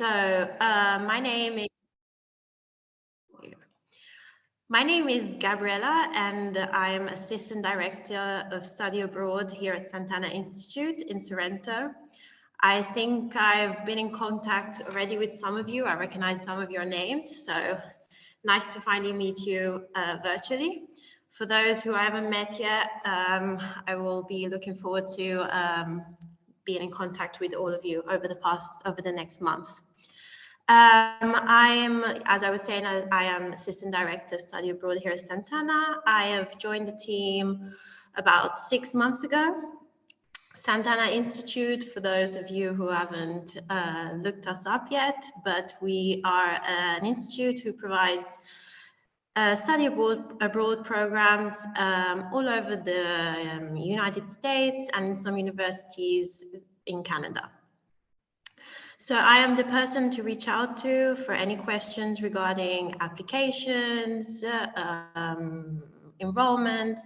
So my name is Gabriela, and I'm Assistant Director of Study Abroad here at Sant'Anna Institute in Sorrento. I think I've been in contact already with some of you. I recognize some of your names, so nice to finally meet you virtually. For those who I haven't met yet, I will be looking forward to being in contact with all of you over the next months. I am, as I was saying, I am Assistant Director Study Abroad here at Sant'Anna. I have joined the team about 6 months ago. Sant'Anna Institute, for those of you who haven't looked us up yet, but we are an institute who provides study abroad programs all over the United States and in some universities in Canada. So I am the person to reach out to for any questions regarding applications, enrollments,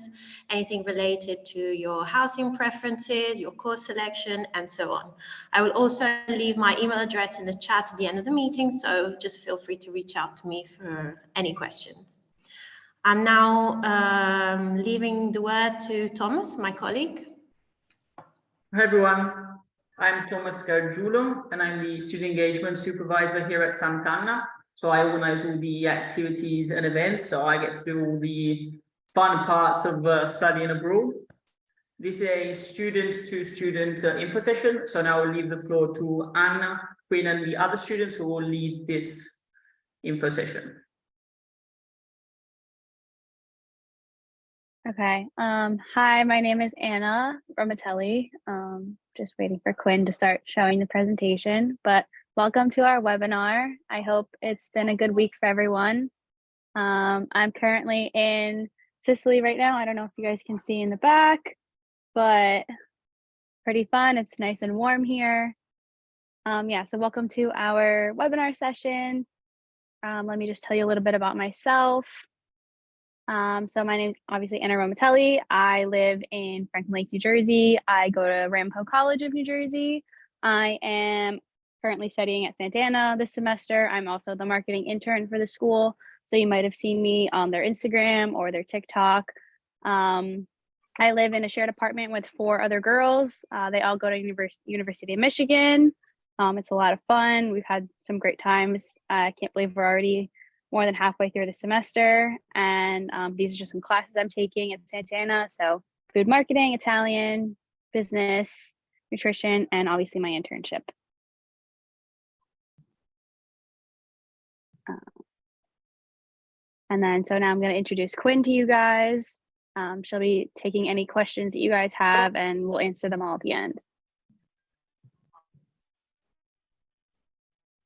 anything related to your housing preferences, your course selection, and so on. I will also leave my email address in the chat at the end of the meeting, so just feel free to reach out to me for any questions. I'm now leaving the word to Thomas, my colleague. Hi everyone, I'm Thomas Gargiulo and I'm the Student Engagement Supervisor here at Sant'Anna. So I organize all the activities and events, so I get to do all the fun parts of studying abroad. This is a student-to-student info session, so now I'll leave the floor to Anna, Quinn and the other students who will lead this info session. Okay. Hi, my name is Anna Romatelli. Just waiting for Quinn to start showing the presentation, but welcome to our webinar. I hope it's been a good week for everyone. I'm currently in Sicily right now. I don't know if you guys can see in the back, but pretty fun. It's nice and warm here. Yeah, so welcome to our webinar session. Let me just tell you a little bit about myself. So my name is obviously Anna Romatelli. I live in Franklin Lake, New Jersey. I go to Ramapo College of New Jersey. I am currently studying at Sant'Anna this semester. I'm also the marketing intern for the school. So you might have seen me on their Instagram or their TikTok. I live in a shared apartment with 4 other girls. They all go to University of Michigan. It's a lot of fun. We've had some great times. I can't believe we're already more than halfway through the semester. And these are just some classes I'm taking at Sant'Anna. So food marketing, Italian, business, nutrition, and obviously my internship. And then, so now I'm going to introduce Quinn to you guys. She'll be taking any questions that you guys have and we'll answer them all at the end.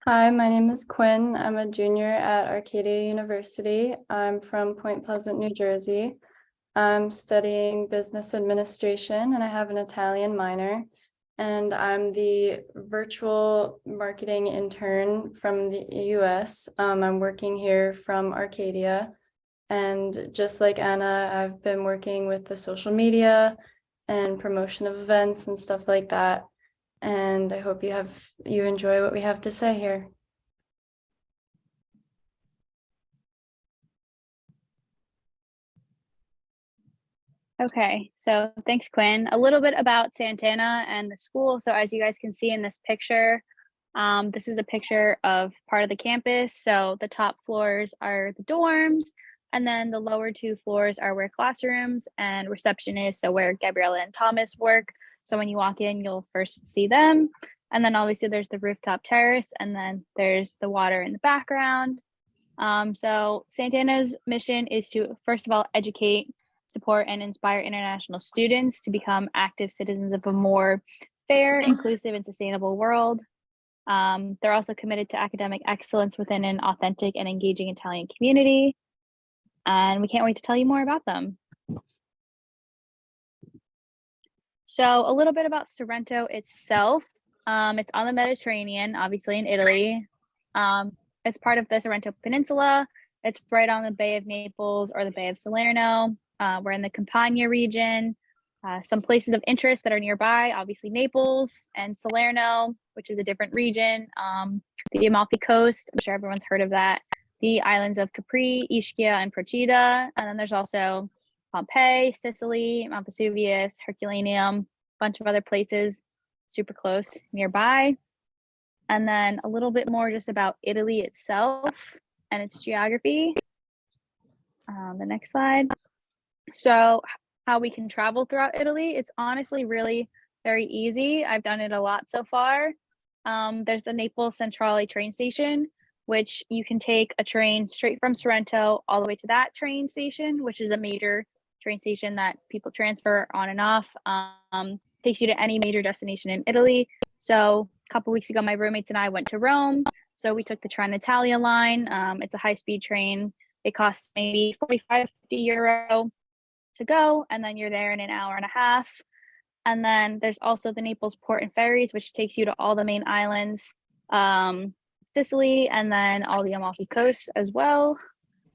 Hi, my name is Quinn. I'm a junior at Arcadia University. I'm from Point Pleasant, New Jersey. I'm studying business administration and I have an Italian minor. And I'm the virtual marketing intern from the US. I'm working here from Arcadia. And just like Anna, I've been working with the social media and promotion of events and stuff like that. And I hope you enjoy what we have to say here. Okay, so thanks, Quinn. A little bit about Sant'Anna and the school. So as you guys can see in this picture, this is a picture of part of the campus. So the top floors are the dorms, and then the lower 2 floors are where classrooms and reception is, so where Gabriella and Thomas work. So when you walk in, you'll first see them. And then obviously there's the rooftop terrace, and then there's the water in the background. So Sant'Anna's mission is to, first of all, educate, support, and inspire international students to become active citizens of a more fair, inclusive, and sustainable world. They're also committed to academic excellence within an authentic and engaging Italian community. And we can't wait to tell you more about them. So a little bit about Sorrento itself. It's on the Mediterranean, obviously in Italy. It's part of the Sorrento Peninsula. It's right on the Bay of Naples or the Bay of Salerno. We're in the Campania region. Some places of interest that are nearby, obviously Naples and Salerno, which is a different region. The Amalfi Coast, I'm sure everyone's heard of that. The islands of Capri, Ischia, and Procida. And then there's also Pompeii, Sicily, Mount Vesuvius, Herculaneum, a bunch of other places super close nearby. And then a little bit more just about Italy itself and its geography. The next slide. So how we can travel throughout Italy, it's honestly really very easy. I've done it a lot so far. There's the Naples Centrale train station, which you can take a train straight from Sorrento all the way to that train station, which is a major train station that people transfer on and off. Takes you to any major destination in Italy. So a couple weeks ago, my roommates and I went to Rome. So we took the Trenitalia line. It's a high-speed train. It costs maybe 45, 50 euro to go, and then you're there in an hour and a half. And then there's also the Naples Port and Ferries, which takes you to all the main islands, Sicily, and then all the Amalfi Coast as well.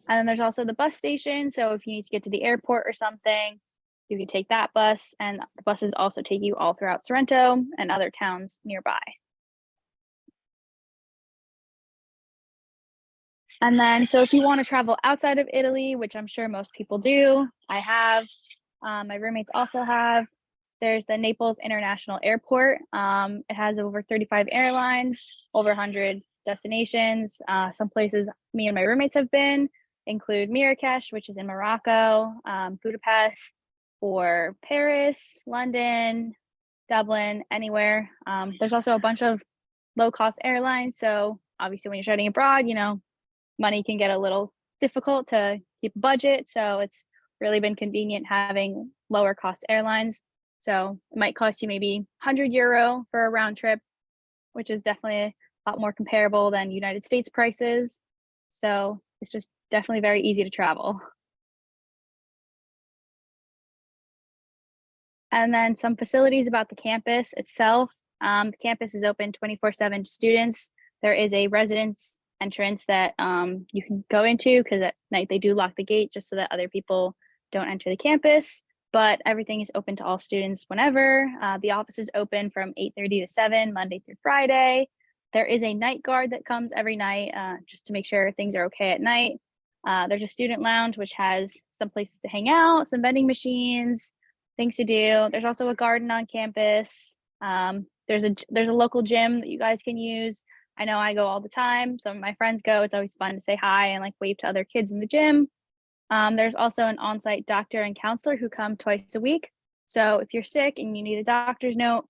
And then there's also the bus station. So if you need to get to the airport or something, you can take that bus, and the buses also take you all throughout Sorrento and other towns nearby. And then, so if you want to travel outside of Italy, which I'm sure most people do, I have, my roommates also have, there's the Naples International Airport. It has over 35 airlines, over 100 destinations. Some places me and my roommates have been include Marrakesh, which is in Morocco, Budapest, or Paris, London, Dublin, anywhere. There's also a bunch of low-cost airlines. So obviously when you're studying abroad, you know, money can get a little difficult to keep a budget. So it's really been convenient having lower cost airlines. So it might cost you maybe 100 euro for a round trip, which is definitely a lot more comparable than United States prices. So it's just definitely very easy to travel. And then some facilities about the campus itself. The campus is open 24/7 to students. There is a residence entrance that you can go into, because at night they do lock the gate just so that other people don't enter the campus, but everything is open to all students whenever. The office is open from 8:30 to 7, Monday through Friday. There is a night guard that comes every night just to make sure things are okay at night. There's a student lounge, which has some places to hang out, some vending machines, things to do. There's also a garden on campus. There's a local gym that you guys can use. I know I go all the time. Some of my friends go. It's always fun to say hi and like wave to other kids in the gym. There's also an on-site doctor and counselor who come twice a week. So if you're sick and you need a doctor's note,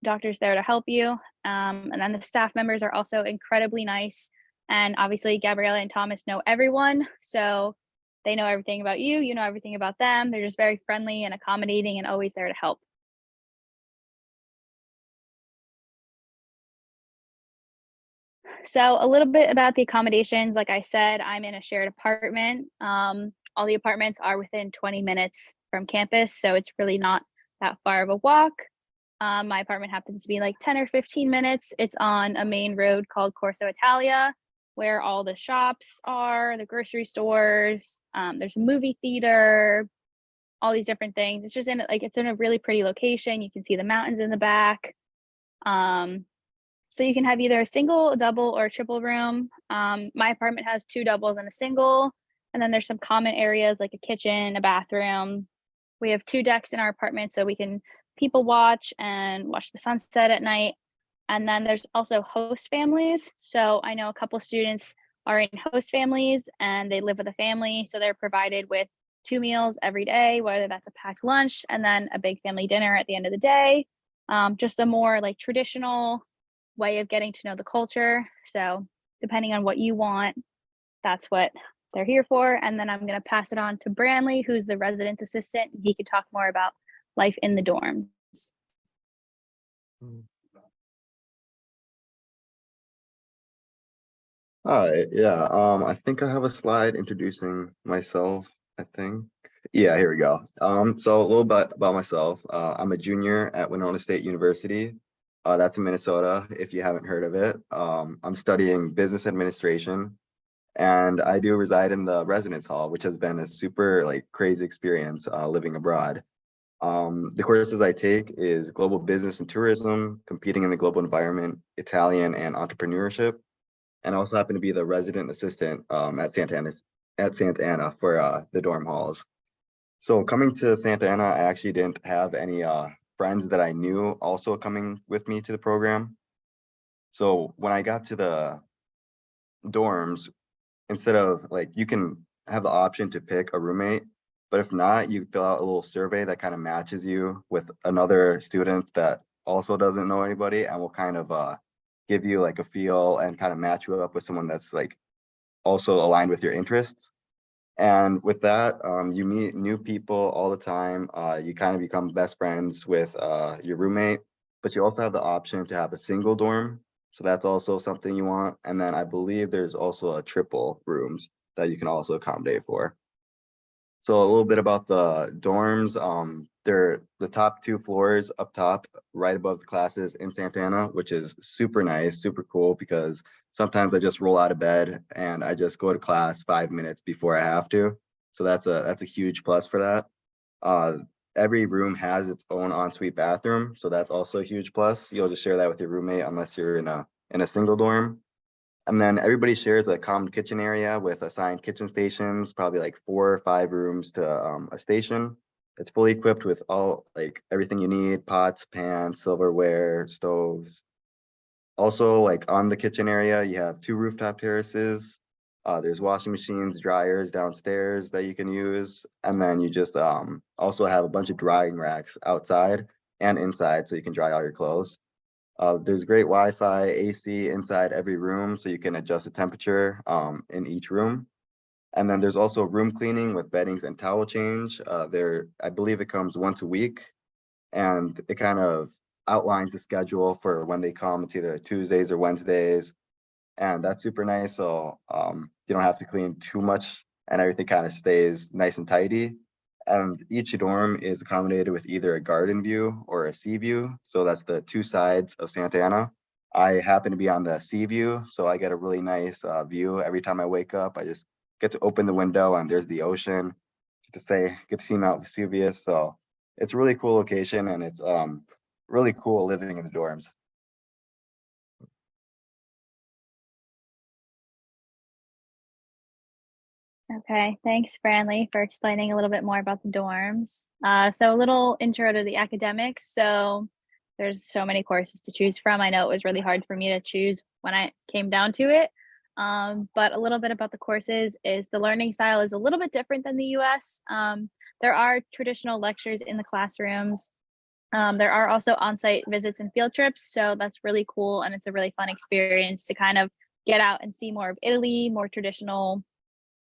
doctor's there to help you. And then the staff members are also incredibly nice. And obviously Gabriella and Thomas know everyone. So they know everything about you, you know everything about them. They're just very friendly and accommodating and always there to help. So a little bit about the accommodations. Like I said, I'm in a shared apartment. All the apartments are within 20 minutes from campus, so it's really not that far of a walk. My apartment happens to be like 10 or 15 minutes. It's on a main road called Corso Italia, where all the shops are, the grocery stores, there's a movie theater, all these different things. It's just it's in a really pretty location. You can see the mountains in the back. So you can have either a single, a double, or a triple room. My apartment has 2 doubles and a single. And then there's some common areas like a kitchen, a bathroom. We have 2 decks in our apartment, so we can people watch and watch the sunset at night. And then there's also host families. So I know a couple students are in host families and they live with a family. So they're provided with 2 meals every day, whether that's a packed lunch and then a big family dinner at the end of the day. Just a more like traditional way of getting to know the culture. So depending on what you want, that's what they're here for. And then I'm going to pass it on to Branley, who's the resident assistant. He could talk more about life in the dorms. Hi, yeah, I think I have a slide introducing myself, I think. Yeah, here we go. So a little bit about myself. I'm a junior at Winona State University. That's in Minnesota, if you haven't heard of it. I'm studying business administration, and I do reside in the residence hall, which has been a super crazy experience living abroad. The courses I take is global business and tourism, competing in the global environment, Italian, and entrepreneurship. And I also happen to be the resident assistant at Sant'Anna for the dorm halls. So coming to Sant'Anna, I actually didn't have any friends that I knew also coming with me to the program. So when I got to the dorms, instead of like, you can have the option to pick a roommate, but if not, you fill out a little survey that kind of matches you with another student that also doesn't know anybody, and will kind of give you like a feel and kind of match you up with someone that's like also aligned with your interests. And with that, you meet new people all the time. You kind of become best friends with your roommate, but you also have the option to have a single dorm. So that's also something you want. And then I believe there's also a triple rooms that you can also accommodate for. So a little bit about the dorms. They're the top 2 floors up top, right above the classes in Sant'Anna, which is super nice, super cool, because sometimes I just roll out of bed and I just go to class 5 minutes before I have to. So that's a huge plus for that. Every room has its own ensuite bathroom, so that's also a huge plus. You'll just share that with your roommate unless you're in a single dorm. And then everybody shares a common kitchen area with assigned kitchen stations, probably like 4 or 5 rooms to a station. It's fully equipped with all like everything you need: pots, pans, silverware, stoves. Also, like on the kitchen area, you have 2 rooftop terraces. There's washing machines, dryers downstairs that you can use. And then you just also have a bunch of drying racks outside and inside, so you can dry all your clothes. There's great Wi-Fi, AC inside every room, so you can adjust the temperature in each room. And then there's also room cleaning with beddings and towel change. I believe it comes once a week, and it kind of outlines the schedule for when they come. It's either Tuesdays or Wednesdays, and that's super nice. So you don't have to clean too much, and everything kind of stays nice and tidy. And each dorm is accommodated with either a garden view or a sea view. So that's the 2 sides of Sant'Anna. I happen to be on the sea view, so I get a really nice view every time I wake up. I just get to open the window and there's the ocean. Get to see Mount Vesuvius. So it's a really cool location, and it's really cool living in the dorms. Okay, thanks, Franley, for explaining a little bit more about the dorms. So a little intro to the academics. So there's so many courses to choose from. I know it was really hard for me to choose when I came down to it. But a little bit about the courses is the learning style is a little bit different than the US. There are traditional lectures in the classrooms. There are also on-site visits and field trips. So that's really cool. And it's a really fun experience to kind of get out and see more of Italy, more traditional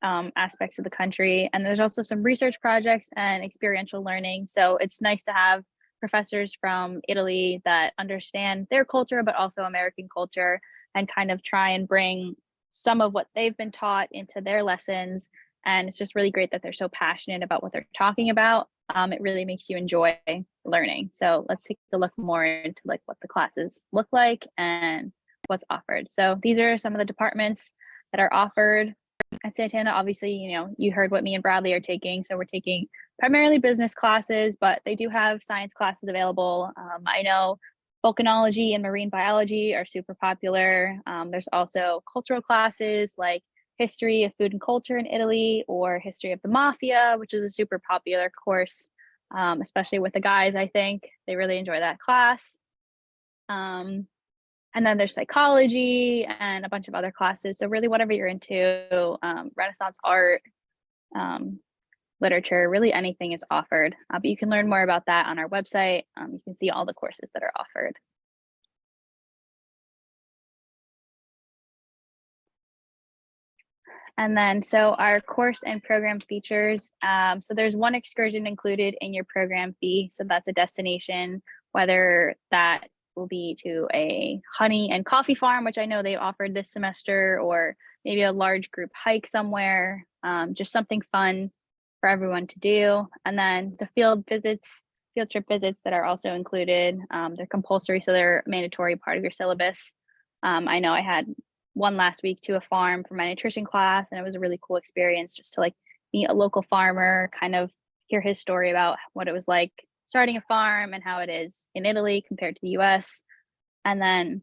aspects of the country. And there's also some research projects and experiential learning. So it's nice to have professors from Italy that understand their culture, but also American culture, and kind of try and bring some of what they've been taught into their lessons. And it's just really great that they're so passionate about what they're talking about. It really makes you enjoy learning. So let's take a look more into like what the classes look like and what's offered. So these are some of the departments that are offered at Sant'Anna. Obviously, you heard what me and Bradley are taking. So we're taking primarily business classes, but they do have science classes available. I know volcanology and marine biology are super popular. There's also cultural classes like history of food and culture in Italy, or history of the mafia, which is a super popular course, especially with the guys. I think they really enjoy that class. And then there's psychology and a bunch of other classes. So really whatever you're into, Renaissance art, literature, really anything is offered. But you can learn more about that on our website. You can see all the courses that are offered. And then, so our course and program features. So there's one excursion included in your program fee. So that's a destination, whether that will be to a honey and coffee farm, which I know they offered this semester, or maybe a large group hike somewhere, just something fun for everyone to do. And then the field trip visits that are also included, they're compulsory, so they're a mandatory part of your syllabus. I know I had one last week to a farm for my nutrition class, and it was a really cool experience just to like meet a local farmer, kind of hear his story about what it was like starting a farm and how it is in Italy compared to the US. And then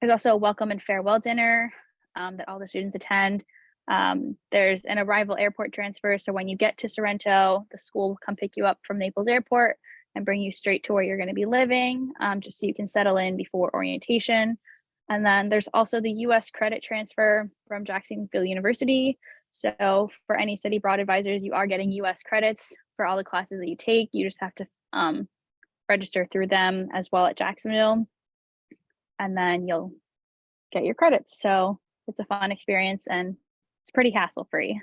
there's also a welcome and farewell dinner that all the students attend. There's an arrival airport transfer. So when you get to Sorrento, the school will come pick you up from Naples Airport and bring you straight to where you're going to be living, just so you can settle in before orientation. And then there's also the US credit transfer from Jacksonville University. So for any study abroad advisors, you are getting US credits for all the classes that you take. You just have to register through them as well at Jacksonville, and then you'll get your credits. So it's a fun experience and it's pretty hassle-free.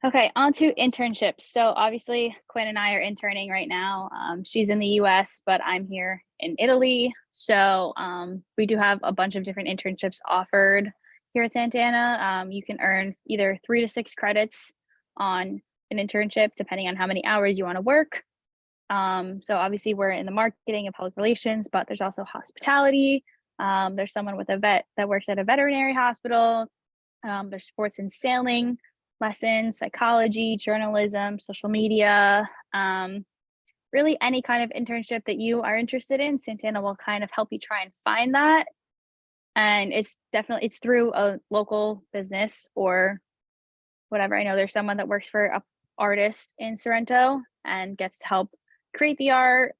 Okay, on to internships. So obviously Quinn and I are interning right now. She's in the US, but I'm here in Italy. So we do have a bunch of different internships offered here at Sant'Anna. You can earn either 3 to 6 credits on an internship, depending on how many hours you want to work. So obviously we're in the marketing and public relations, but there's also hospitality. There's someone with a vet that works at a veterinary hospital. There's sports and sailing lessons, psychology, journalism, social media, really any kind of internship that you are interested in. Sant'Anna will kind of help you try and find that. And it's through a local business or whatever. I know there's someone that works for an artist in Sorrento and gets to help create the art,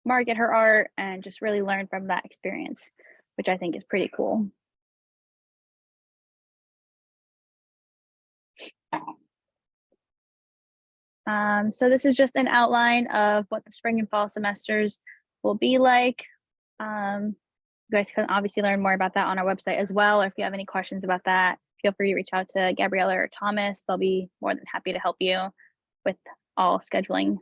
market her art, and just really learn from that experience, which I think is pretty cool. So this is just an outline of what the spring and fall semesters will be like. You guys can obviously learn more about that on our website as well. Or if you have any questions about that, feel free to reach out to Gabriella or Thomas. They'll be more than happy to help you with all scheduling.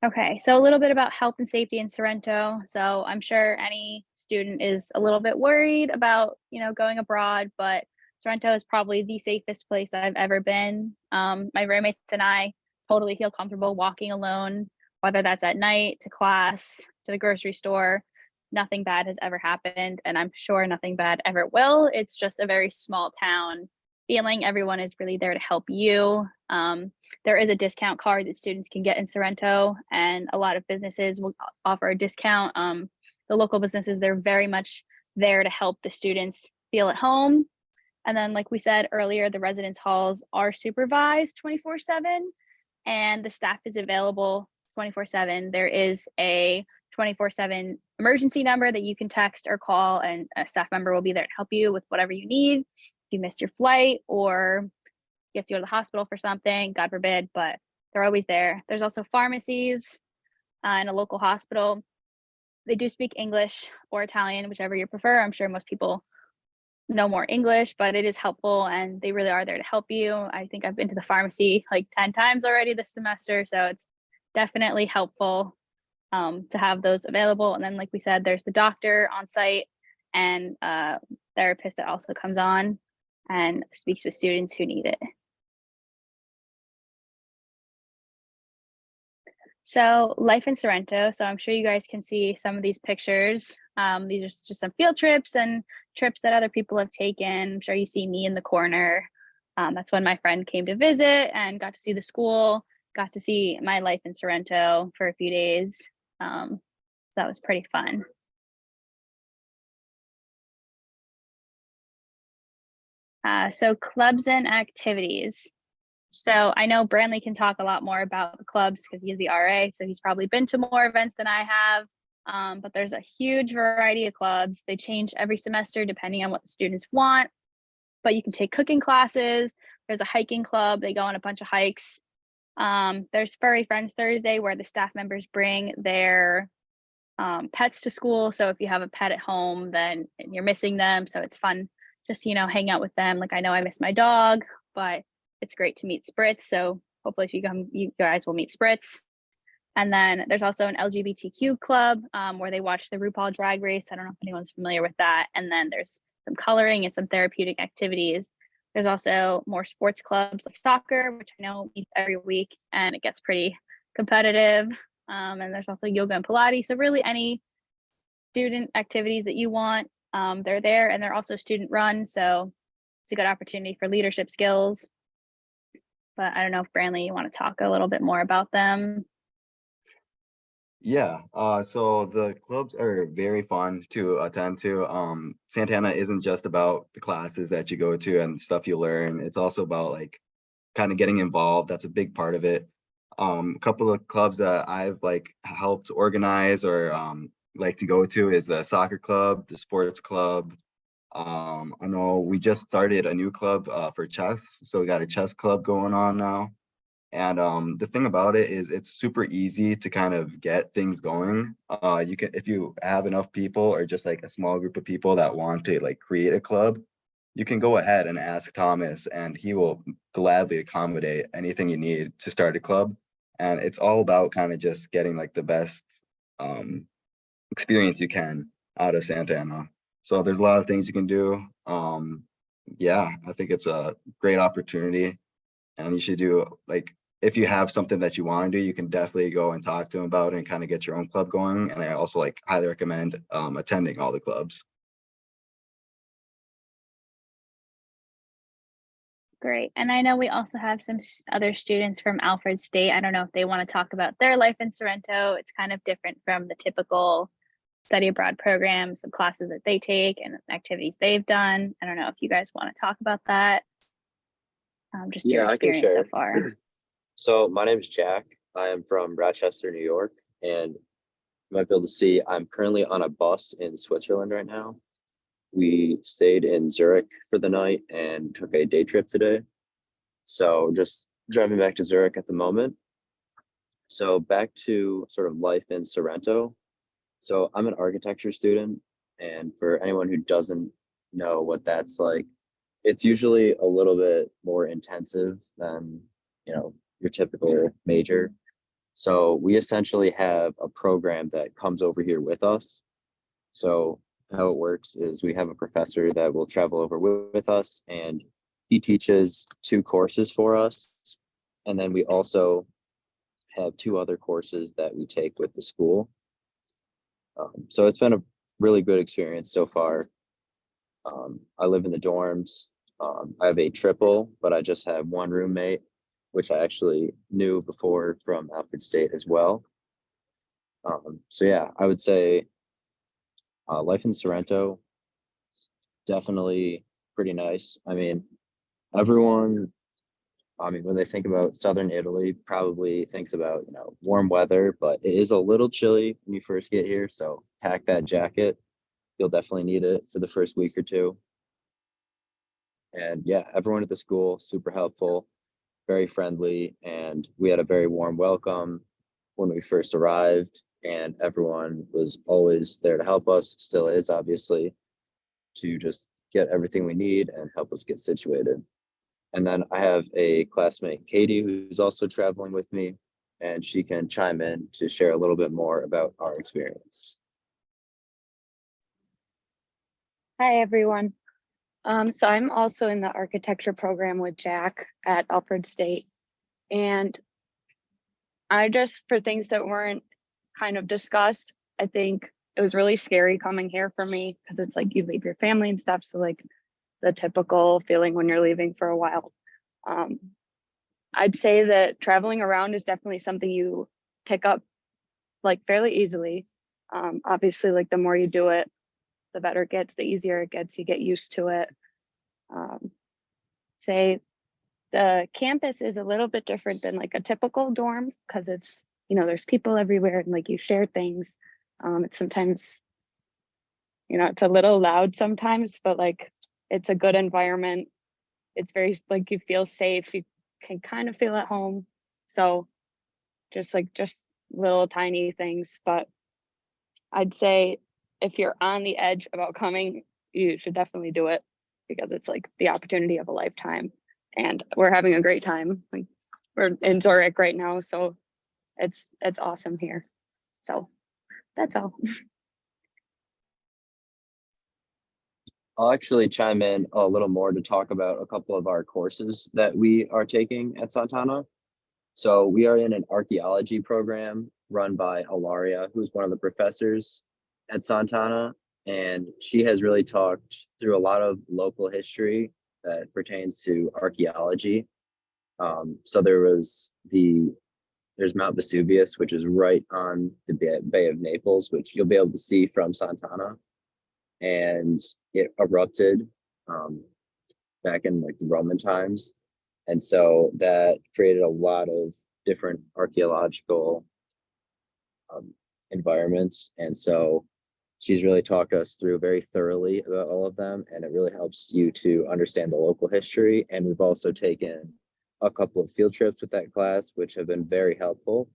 Okay, so a little bit about health and safety in Sorrento. So I'm sure any student is a little bit worried about, going abroad, but Sorrento is probably the safest place I've ever been. My roommates and I totally feel comfortable walking alone, whether that's at night, to class, to the grocery store. Nothing bad has ever happened, and I'm sure nothing bad ever will. It's just a very small town feeling. Everyone is really there to help you. There is a discount card that students can get in Sorrento, and a lot of businesses will offer a discount. The local businesses, they're very much there to help the students feel at home. And then, like we said earlier, the residence halls are supervised 24/7, and the staff is available 24/7. There is a 24/7 emergency number that you can text or call, and a staff member will be there to help you with whatever you need. If you missed your flight or you have to go to the hospital for something, God forbid, but they're always there. There's also pharmacies and a local hospital. They do speak English or Italian, whichever you prefer. I'm sure most people know more English, but it is helpful and they really are there to help you. I think I've been to the pharmacy like 10 times already this semester, so it's definitely helpful to have those available. And then, like we said, there's the doctor on site and a therapist that also comes on and speaks with students who need it. So life in Sorrento. So I'm sure you guys can see some of these pictures. These are just some field trips and trips that other people have taken. I'm sure you see me in the corner. That's when my friend came to visit and got to see the school, got to see my life in Sorrento for a few days. So that was pretty fun. So clubs and activities. So I know Brantley can talk a lot more about the clubs because he's the RA, so he's probably been to more events than I have. But there's a huge variety of clubs. They change every semester depending on what the students want. But you can take cooking classes. There's a hiking club. They go on a bunch of hikes. There's Furry Friends Thursday where the staff members bring their pets to school. So if you have a pet at home, then you're missing them. So it's fun just, hang out with them. Like I know I miss my dog, but it's great to meet Spritz. So hopefully if you come, you guys will meet Spritz. And then there's also an LGBTQ club where they watch the RuPaul Drag Race. I don't know if anyone's familiar with that. And then there's some coloring and some therapeutic activities. There's also more sports clubs like soccer, which I know meets every week and it gets pretty competitive. And there's also yoga and Pilates. So really any student activities that you want, they're there, and they're also student run. So it's a good opportunity for leadership skills. But I don't know if Brantley, you want to talk a little bit more about them? Yeah, so the clubs are very fun to attend to. Sant'Anna isn't just about the classes that you go to and stuff you learn. It's also about like kind of getting involved. That's a big part of it. A couple of clubs that I've like helped organize or like to go to is the soccer club, the sports club. I know we just started a new club for chess, so we got a chess club going on now. And the thing about it is it's super easy to kind of get things going. You can, if you have enough people or just like a small group of people that want to like create a club, you can go ahead and ask Thomas and he will gladly accommodate anything you need to start a club. And it's all about kind of just getting like the best experience you can out of Sant'Anna. So there's a lot of things you can do. Yeah, I think it's a great opportunity. And you should do like, if you have something that you want to do, you can definitely go and talk to them about it and kind of get your own club going. And I also like highly recommend attending all the clubs. Great. And I know we also have some other students from Alfred State. I don't know if they want to talk about their life in Sorrento. It's kind of different from the typical study abroad programs and classes that they take and activities they've done. I don't know if you guys want to talk about that. Just your I can experience so share. far. So my name is Jack. I am from Rochester, New York, and you might be able to see I'm currently on a bus in Switzerland right now. We stayed in Zurich for the night and took a day trip today. So just driving back to Zurich at the moment. So back to sort of life in Sorrento. So I'm an architecture student, and for anyone who doesn't know what that's like, it's usually a little bit more intensive than, your typical major. So we essentially have a program that comes over here with us. So how it works is we have a professor that will travel over with us, and he teaches 2 courses for us. And then we also have 2 other courses that we take with the school. So it's been a really good experience so far. I live in the dorms. I have a triple, but I just have 1 roommate, which I actually knew before from Alfred State as well. So yeah, I would say life in Sorrento, definitely pretty nice. I mean, everyone, when they think about Southern Italy, probably thinks about, warm weather, but it is a little chilly when you first get here. So pack that jacket. You'll definitely need it for the first week or 2. And yeah, everyone at the school, super helpful, very friendly, and we had a very warm welcome when we first arrived, and everyone was always there to help us, still is obviously, to just get everything we need and help us get situated. And then I have a classmate, Katie, who's also traveling with me, and she can chime in to share a little bit more about our experience. Hi, everyone. So I'm also in the architecture program with Jack at Alfred State. And I just, for things that weren't kind of discussed, I think it was really scary coming here for me because it's like you leave your family and stuff. So like the typical feeling when you're leaving for a while. I'd say that traveling around is definitely something you pick up like fairly easily. Obviously, like the more you do it, the better it gets, the easier it gets, you get used to it. Say the campus is a little bit different than like a typical dorm because it's, there's people everywhere and like you share things. It's sometimes, it's a little loud sometimes, but like it's a good environment. It's very like you feel safe. You can kind of feel at home. So just little tiny things, but I'd say if you're on the edge about coming, you should definitely do it because it's like the opportunity of a lifetime. And we're having a great time. Like we're in Zurich right now, so it's awesome here. So that's all. I'll actually chime in a little more to talk about a couple of our courses that we are taking at Sant'Anna. So we are in an archaeology program run by Ilaria, who's one of the professors. at Sant'Anna, and she has really talked through a lot of local history that pertains to archaeology. So there's Mount Vesuvius, which is right on the Bay of Naples, which you'll be able to see from Sant'Anna, and it erupted back in like the Roman times, and so that created a lot of different archaeological environments, and so she's really talked us through very thoroughly about all of them, and it really helps you to understand the local history. And we've also taken a couple of field trips with that class, which have been very helpful.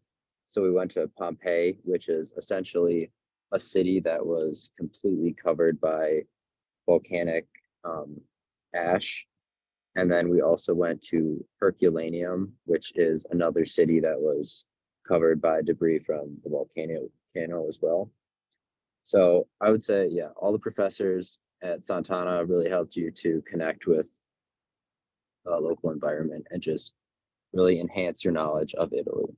So we went to Pompeii, which is essentially a city that was completely covered by volcanic ash. And then we also went to Herculaneum, which is another city that was covered by debris from the volcano as well. So I would say, yeah, all the professors at Sant'Anna really helped you to connect with a local environment and just really enhance your knowledge of Italy.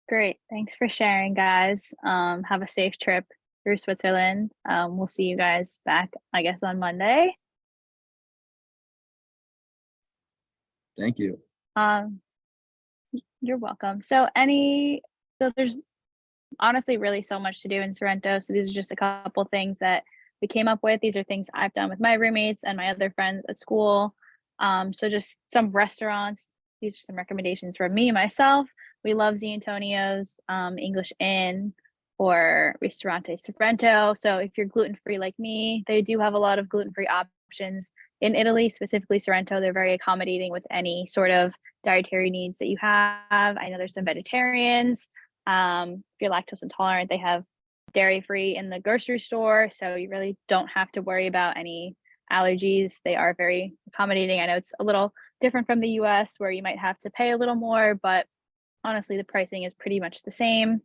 Great. Thanks for sharing, guys. Have a safe trip through Switzerland. We'll see you guys back, I guess, on Monday. Thank you. You're welcome. So there's honestly really so much to do in Sorrento. So these are just a couple things that we came up with. These are things I've done with my roommates and my other friends at school. So just some restaurants. These are some recommendations from me, myself. We love Antonio's, English Inn, or Ristorante Sorrento. So if you're gluten-free like me, they do have a lot of gluten-free options in Italy, specifically Sorrento. They're very accommodating with any sort of dietary needs that you have. I know there's some vegetarians. If you're lactose intolerant, they have dairy-free in the grocery store, so you really don't have to worry about any allergies. They are very accommodating. I know it's a little different from the US where you might have to pay a little more, but honestly, the pricing is pretty much the same.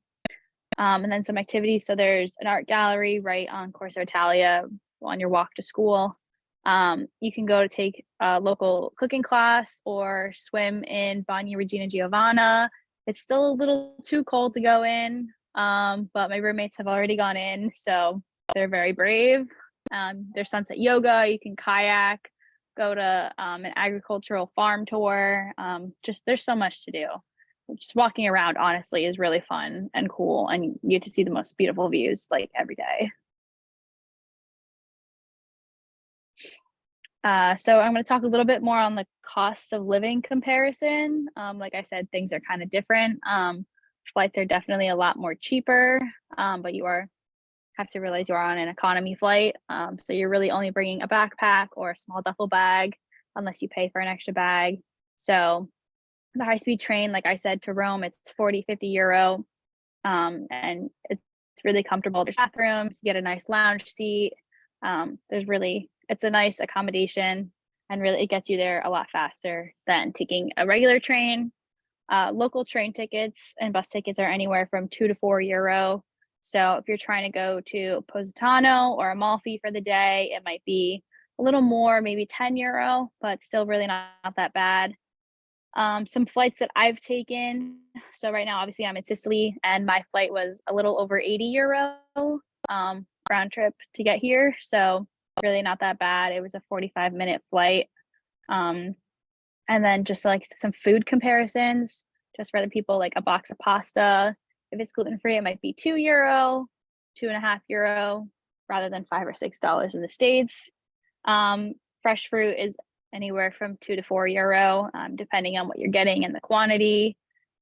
And then some activities. So there's an art gallery right on Corso Italia on your walk to school. You can go to take a local cooking class or swim in Bagni Regina Giovanna. It's still a little too cold to go in, but my roommates have already gone in, so they're very brave. There's sunset yoga. You can kayak, go to an agricultural farm tour. Just there's so much to do. Just walking around, honestly, is really fun and cool, and you get to see the most beautiful views like every day. So I'm going to talk a little bit more on the cost of living comparison. Like I said, things are kind of different. Flights are definitely a lot more cheaper, but you have to realize you are on an economy flight. So you're really only bringing a backpack or a small duffel bag unless you pay for an extra bag. So the high-speed train, like I said, to Rome, it's 40, 50 euro. And it's really comfortable. There's bathrooms, you get a nice lounge seat. It's a nice accommodation, and really it gets you there a lot faster than taking a regular train. Local train tickets and bus tickets are anywhere from 2 to 4 euro. So if you're trying to go to Positano or Amalfi for the day, it might be a little more, maybe 10 euro, but still really not that bad. Some flights that I've taken. So right now, obviously I'm in Sicily, and my flight was a little over 80 euro round trip to get here. So really not that bad. It was a 45-minute flight. And then just like some food comparisons, just for the people, like a box of pasta. If it's gluten-free, it might be 2 euro, 2.5 euro, rather than $5 or $6 in the States. Fresh fruit is anywhere from 2 to 4 euro, depending on what you're getting and the quantity,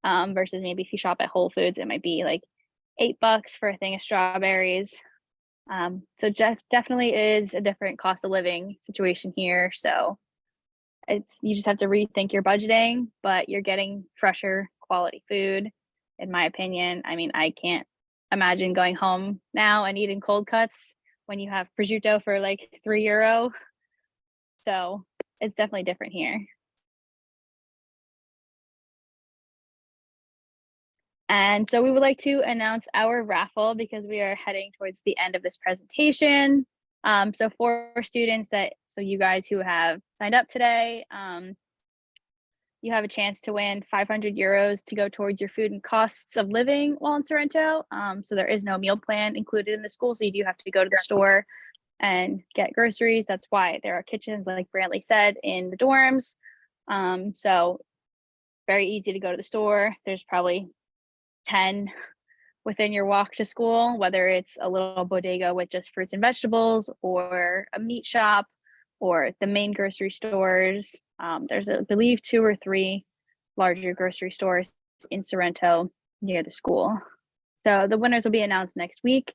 versus maybe if you shop at Whole Foods, it might be like $8 for a thing of strawberries. So definitely is a different cost of living situation here. So you just have to rethink your budgeting, but you're getting fresher quality food, in my opinion. I mean, I can't imagine going home now and eating cold cuts when you have prosciutto for like 3 euro. So it's definitely different here. And so we would like to announce our raffle because we are heading towards the end of this presentation. So for students so you guys who have signed up today, you have a chance to win 500 euros to go towards your food and costs of living while in Sorrento. So there is no meal plan included in the school. So you do have to go to the store and get groceries. That's why there are kitchens, like Brantley said, in the dorms. So very easy to go to the store. There's probably 10 within your walk to school, whether it's a little bodega with just fruits and vegetables or a meat shop or the main grocery stores. There's, I believe, 2 or 3 larger grocery stores in Sorrento near the school. So the winners will be announced next week.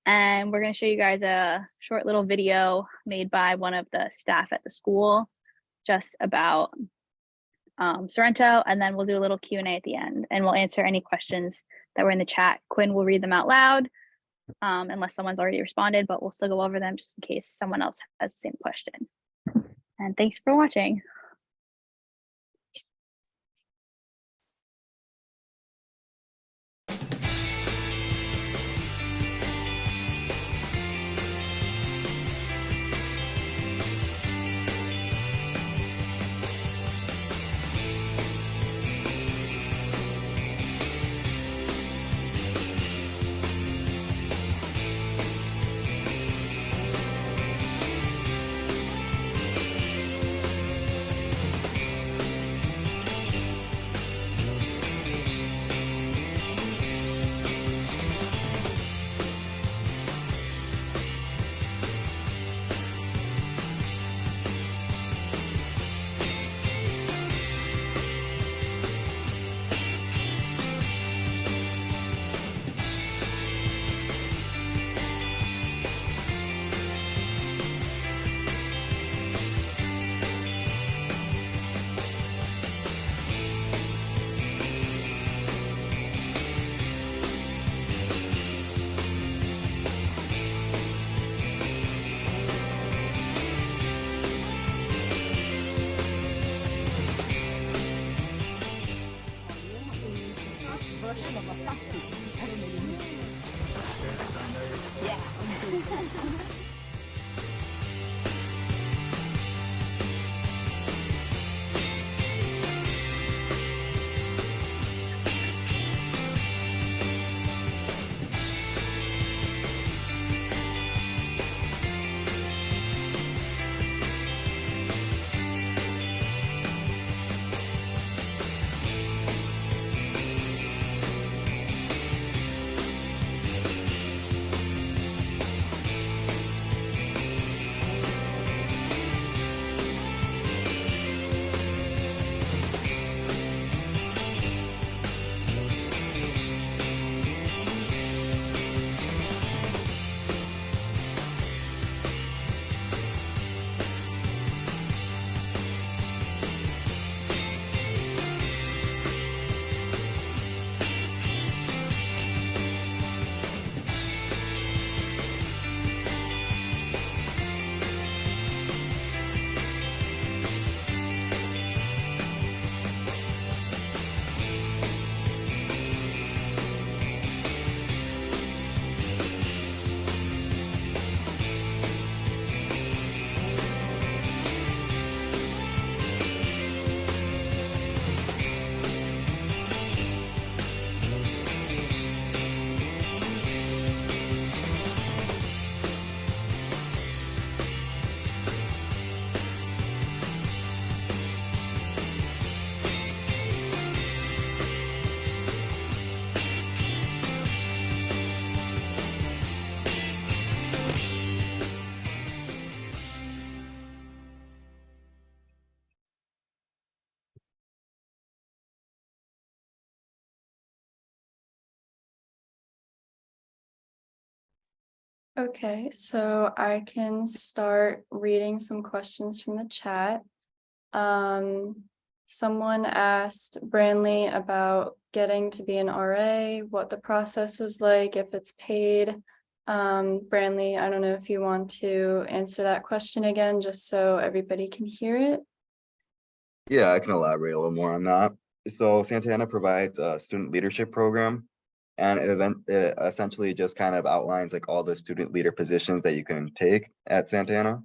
And we're going to show you guys a short little video made by one of the staff at the school just about Sorrento, and then we'll do a little Q&A at the end, and we'll answer any questions that were in the chat. Quinn will read them out loud, unless someone's already responded, but we'll still go over them just in case someone else has the same question. And thanks for watching. Okay, so I can start reading some questions from the chat. Someone asked Brantley about getting to be an RA, what the process was like, if it's paid. Brantley, I don't know if you want to answer that question again, just so everybody can hear it. Yeah, I can elaborate a little more on that. So Sant'Anna provides a student leadership program, and it essentially just kind of outlines like all the student leader positions that you can take at Sant'Anna.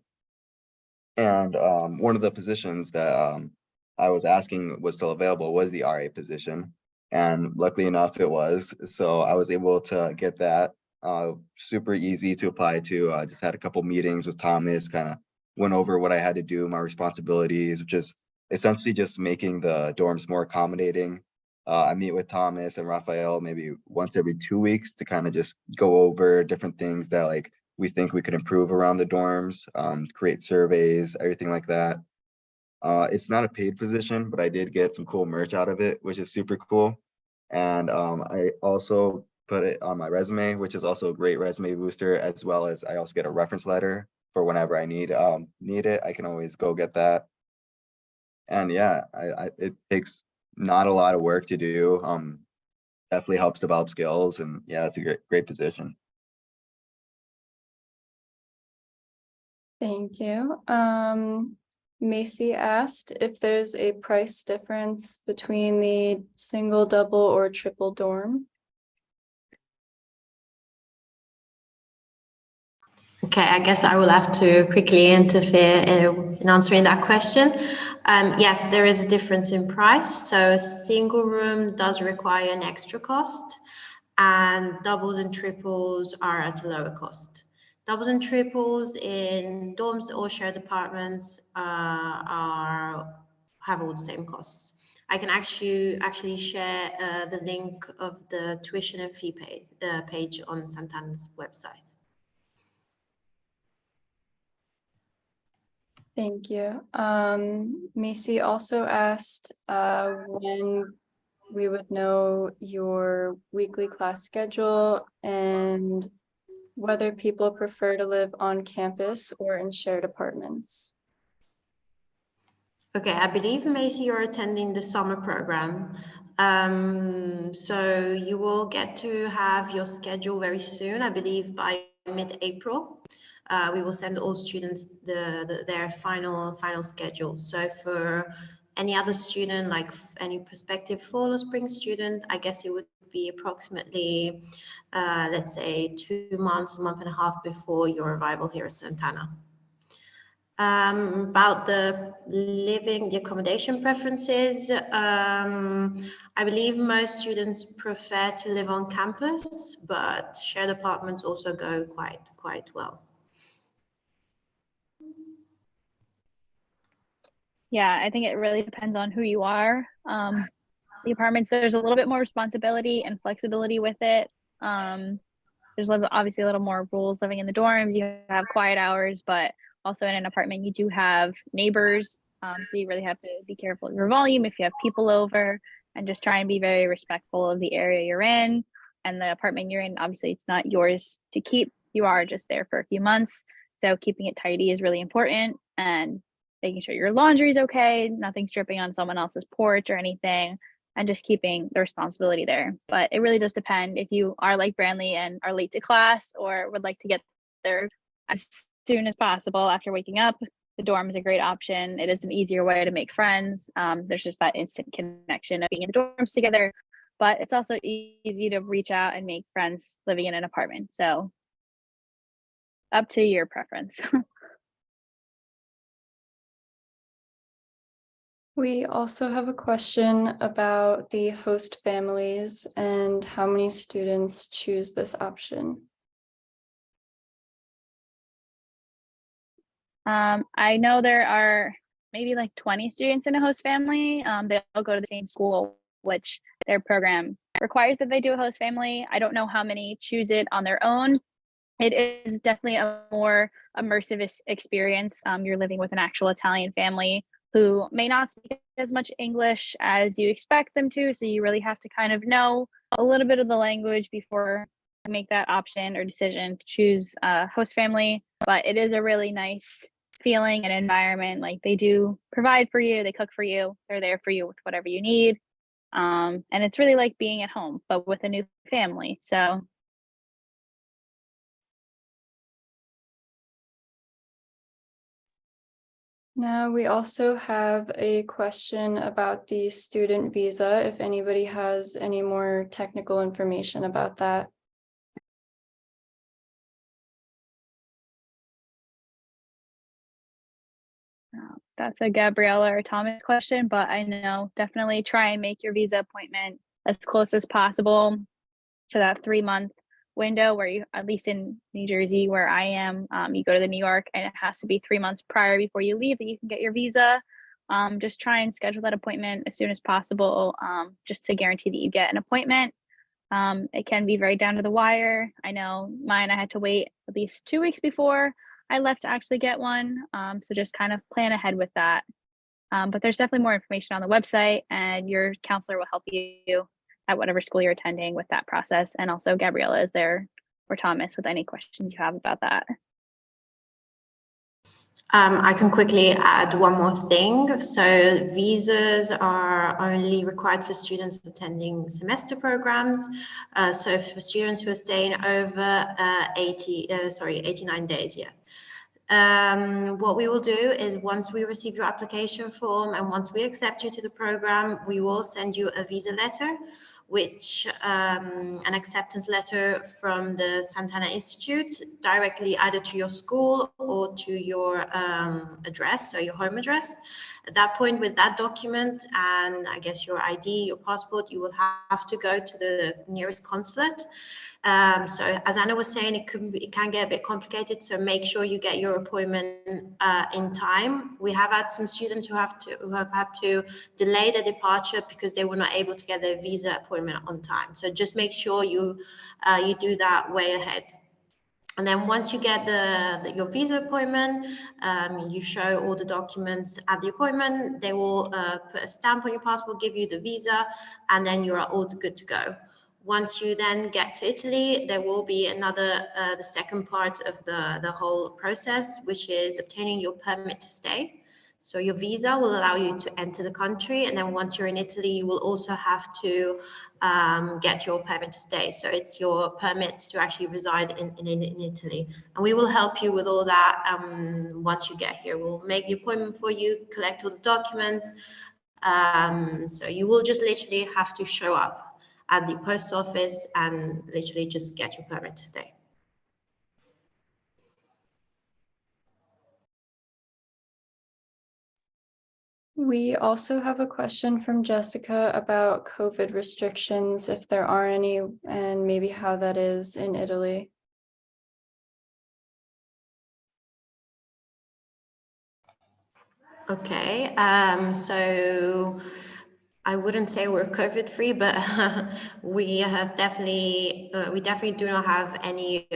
And one of the positions that I was asking was still available was the RA position. And luckily enough, it was. So I was able to get that. Super easy to apply to. Just had a couple meetings with Thomas, kind of went over what I had to do, my responsibilities, just essentially just making the dorms more accommodating. I meet with Thomas and Raphael maybe once every 2 weeks to kind of just go over different things that like we think we could improve around the dorms, create surveys, everything like that. It's not a paid position, but I did get some cool merch out of it, which is super cool. And I also put it on my resume, which is also a great resume booster, as well as I also get a reference letter for whenever I need it. I can always go get that. And yeah, it takes not a lot of work to do. Definitely helps develop skills, and yeah, it's a great position. Thank you. Macy asked if there's a price difference between the single, double, or triple dorm. Okay, I guess I will have to quickly interfere in answering that question. Yes, there is a difference in price. So a single room does require an extra cost, and doubles and triples are at a lower cost. Doubles and triples in dorms or shared apartments have all the same costs. I can actually share the link of the tuition and fee page on Sant'Anna's website. Thank you. Macy also asked when we would know your weekly class schedule and whether people prefer to live on campus or in shared apartments. Okay, I believe, Macy, you're attending the summer program. So you will get to have your schedule very soon, I believe by mid-April. We will send all students their final schedule. So for any other student, like any prospective fall or spring student, I guess it would be approximately, let's say 2 months, a month and a half before your arrival here at Sant'Anna. About the accommodation preferences, I believe most students prefer to live on campus, but shared apartments also go quite well. Yeah, I think it really depends on who you are. The apartments, there's a little bit more responsibility and flexibility with it. There's obviously a little more rules living in the dorms. You have quiet hours, but also in an apartment, you do have neighbors. So you really have to be careful of your volume if you have people over, and just try and be very respectful of the area you're in and the apartment you're in. Obviously, it's not yours to keep. You are just there for a few months. So keeping it tidy is really important, and making sure your laundry is okay, nothing's dripping on someone else's porch or anything, and just keeping the responsibility there. But it really does depend if you are like Branley and are late to class or would like to get there as soon as possible after waking up. The dorm is a great option. It is an easier way to make friends. There's just that instant connection of being in the dorms together, but it's also easy to reach out and make friends living in an apartment. So up to your preference. We also have a question about the host families and how many students choose this option. I know there are maybe like 20 students in a host family. They all go to the same school, which their program requires that they do a host family. I don't know how many choose it on their own. It is definitely a more immersive experience. You're living with an actual Italian family who may not speak as much English as you expect them to. So you really have to kind of know a little bit of the language before you make that option or decision to choose a host family. But it is a really nice feeling and environment. Like, they do provide for you, they cook for you, they're there for you with whatever you need. And it's really like being at home, but with a new family. So now we also have a question about the student visa, if anybody has any more technical information about that. That's a Gabriella or Thomas question, but I know definitely try and make your visa appointment as close as possible to that 3-month window where you, at least in New Jersey where I am, you go to the New York and it has to be 3 months prior before you leave that you can get your visa. Just try and schedule that appointment as soon as possible, just to guarantee that you get an appointment. It can be very down to the wire. I know mine, I had to wait at least 2 weeks before I left to actually get one. So just kind of plan ahead with that. But there's definitely more information on the website, and your counselor will help you at whatever school you're attending with that process. And also Gabriella is there, or Thomas, with any questions you have about that. I can quickly add one more thing. So visas are only required for students attending semester programs. So for students who are staying over 89 days, yeah. What we will do is once we receive your application form and once we accept you to the program, we will send you a visa letter, which an acceptance letter from the Sant'Anna Institute directly either to your school or to your address, so your home address. At that point, with that document and I guess your ID, your passport, you will have to go to the nearest consulate. So as Anna was saying, it can get a bit complicated. So make sure you get your appointment in time. We have had some students who have had to delay their departure because they were not able to get their visa appointment on time. So just make sure you do that way ahead. And then once you get your visa appointment, you show all the documents at the appointment. They will put a stamp on your passport, give you the visa, and then you're all good to go. Once you then get to Italy, there will be another, the second part of the whole process, which is obtaining your permit to stay. So your visa will allow you to enter the country. And then once you're in Italy, you will also have to get your permit to stay. So it's your permit to actually reside in Italy. And we will help you with all that once you get here. We'll make the appointment for you, collect all the documents. So you will just literally have to show up at the post office and literally just get your permit to stay. We also have a question from Jessica about COVID restrictions, if there are any, and maybe how that is in Italy. Okay, so I wouldn't say we're COVID free, but we definitely do not have any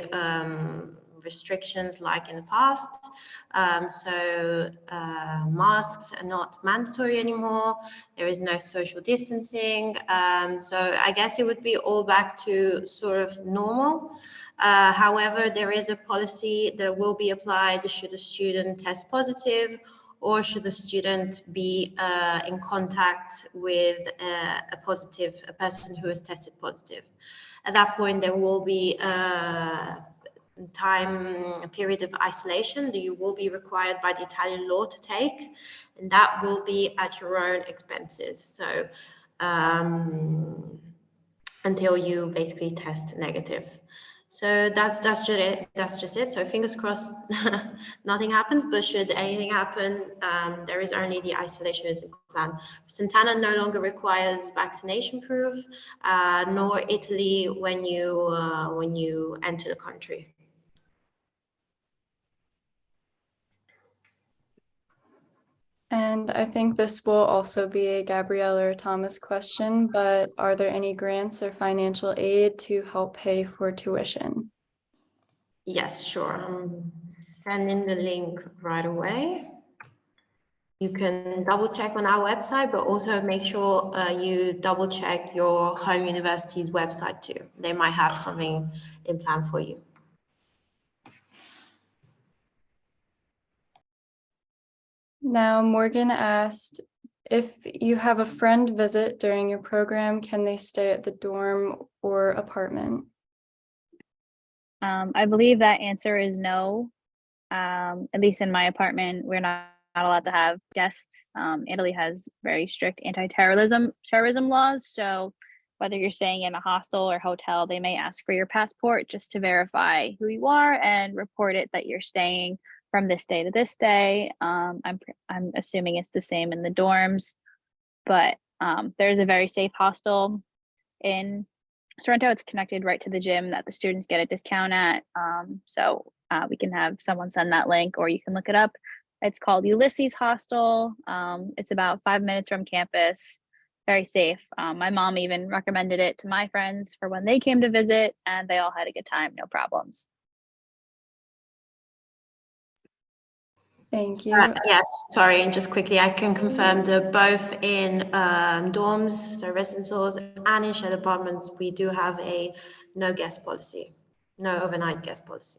restrictions like in the past. Masks are not mandatory anymore. There is no social distancing. So I guess it would be all back to sort of normal. However, there is a policy that will be applied should a student test positive or should the student be in contact with a person who has tested positive. At that point, there will be a period of isolation that you will be required by the Italian law to take, and that will be at your own expenses. So until you basically test negative. So that's just it. So fingers crossed, nothing happens. But should anything happen, there is only the isolation as a plan. Sant'Anna no longer requires vaccination proof, nor Italy when you enter the country. And I think this will also be a Gabrielle or Thomas question, but are there any grants or financial aid to help pay for tuition? Yes, sure. I'm sending the link right away. You can double check on our website, but also make sure you double check your home university's website too. They might have something in plan for you. Now, Morgan asked, if you have a friend visit during your program, can they stay at the dorm or apartment? I believe that answer is no. At least in my apartment, we're not allowed to have guests. Italy has very strict anti-terrorism laws. So whether you're staying in a hostel or hotel, they may ask for your passport just to verify who you are and report it that you're staying from this day to this day. I'm assuming it's the same in the dorms, but there's a very safe hostel in Sorrento. It's connected right to the gym that the students get a discount at. So we can have someone send that link, or you can look it up. It's called Ulysses Hostel. It's about 5 minutes from campus. Very safe. My mom even recommended it to my friends for when they came to visit, and they all had a good time, no problems. Thank you. Yes, sorry, and just quickly, I can confirm that both in dorms, so residence halls, and in shared apartments, we do have a no guest policy, no overnight guest policy.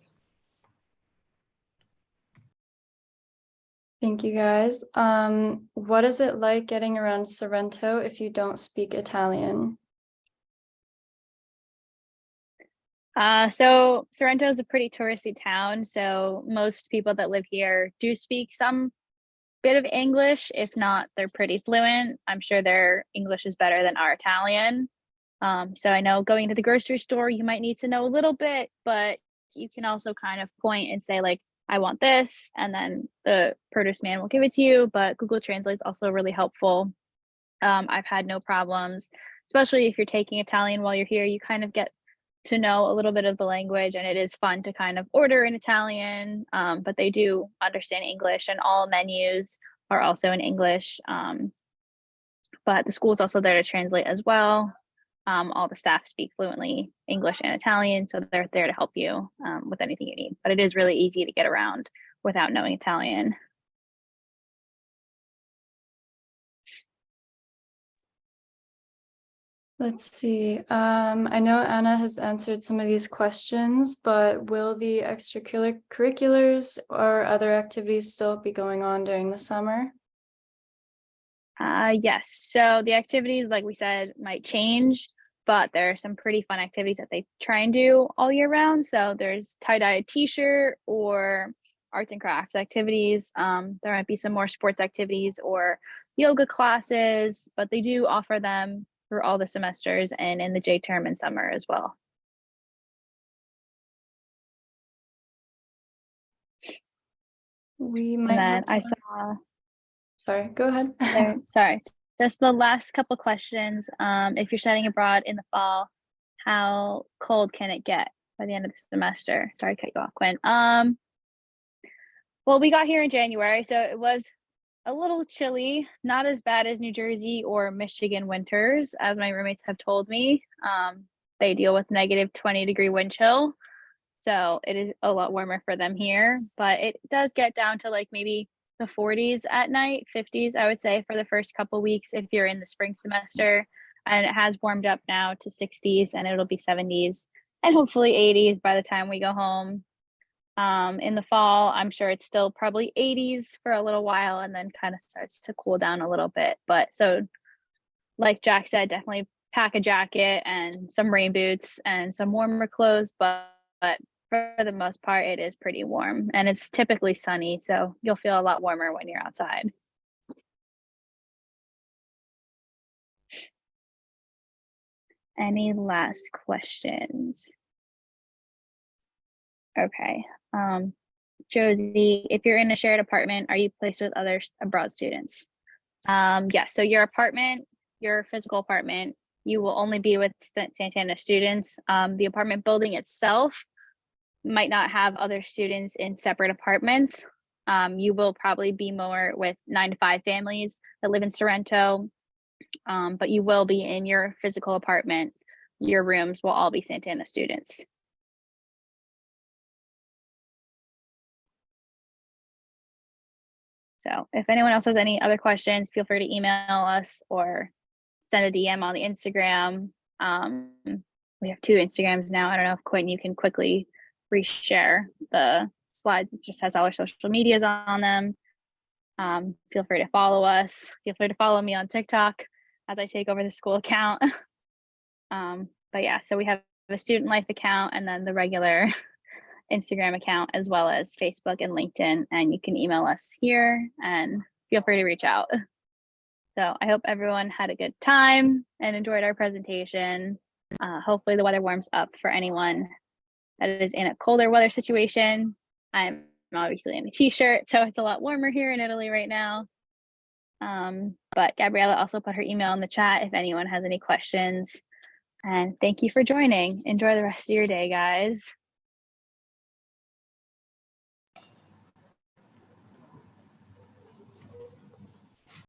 Thank you, guys. What is it like getting around Sorrento if you don't speak Italian? So Sorrento is a pretty touristy town, so most people that live here do speak some bit of English. If not, they're pretty fluent. I'm sure their English is better than our Italian. So I know going to the grocery store, you might need to know a little bit, but you can also kind of point and say like, I want this, and then the produce man will give it to you. But Google Translate is also really helpful. I've had no problems, especially if you're taking Italian while you're here. You kind of get to know a little bit of the language, and it is fun to kind of order in Italian, but they do understand English, and all menus are also in English. But the school is also there to translate as well. All the staff speak fluently English and Italian, so they're there to help you with anything you need. But it is really easy to get around without knowing Italian. Let's see. I know Anna has answered some of these questions, but will the extracurriculars or other activities still be going on during the summer? Yes. So the activities, like we said, might change, but there are some pretty fun activities that they try and do all year round. So there's tie-dye t-shirt or arts and crafts activities. There might be some more sports activities or yoga classes, but they do offer them through all the semesters and in the J term in summer as well. We And might then have I to- saw, Sorry, go ahead. sorry, just the last couple questions. If you're studying abroad in the fall, how cold can it get by the end of the semester? Sorry to cut you off, Quinn. Well, we got here in January, so it was a little chilly, not as bad as New Jersey or Michigan winters, as my roommates have told me. They deal with negative 20-degree wind chill, so it is a lot warmer for them here, but it does get down to like maybe the 40s at night, 50s, I would say, for the first couple weeks if you're in the spring semester. And it has warmed up now to 60s, and it'll be 70s and hopefully 80s by the time we go home. In the fall, I'm sure it's still probably 80s for a little while and then kind of starts to cool down a little bit. But so, like Jack said, definitely pack a jacket and some rain boots and some warmer clothes. But for the most part, it is pretty warm, and it's typically sunny, so you'll feel a lot warmer when you're outside. Any last questions? Okay. Josie, if you're in a shared apartment, are you placed with other abroad students? Yes, so your apartment, your physical apartment, you will only be with Sant'Anna students. The apartment building itself might not have other students in separate apartments. You will probably be more with 9 to 5 families that live in Sorrento, but you will be in your physical apartment. Your rooms will all be Sant'Anna students. So if anyone else has any other questions, feel free to email us or send a DM on the Instagram. We have 2 Instagrams now. I don't know if Quinn, you can quickly reshare the slide. It just has all our social medias on them. Feel free to follow us. Feel free to follow me on TikTok as I take over the school account. But yeah, so we have a student life account and then the regular Instagram account, as well as Facebook and LinkedIn, and you can email us here and feel free to reach out. So I hope everyone had a good time and enjoyed our presentation. Hopefully the weather warms up for anyone that is in a colder weather situation. I'm obviously in a t-shirt, so it's a lot warmer here in Italy right now. But Gabriella also put her email in the chat if anyone has any questions. And thank you for joining. Enjoy the rest of your day, guys.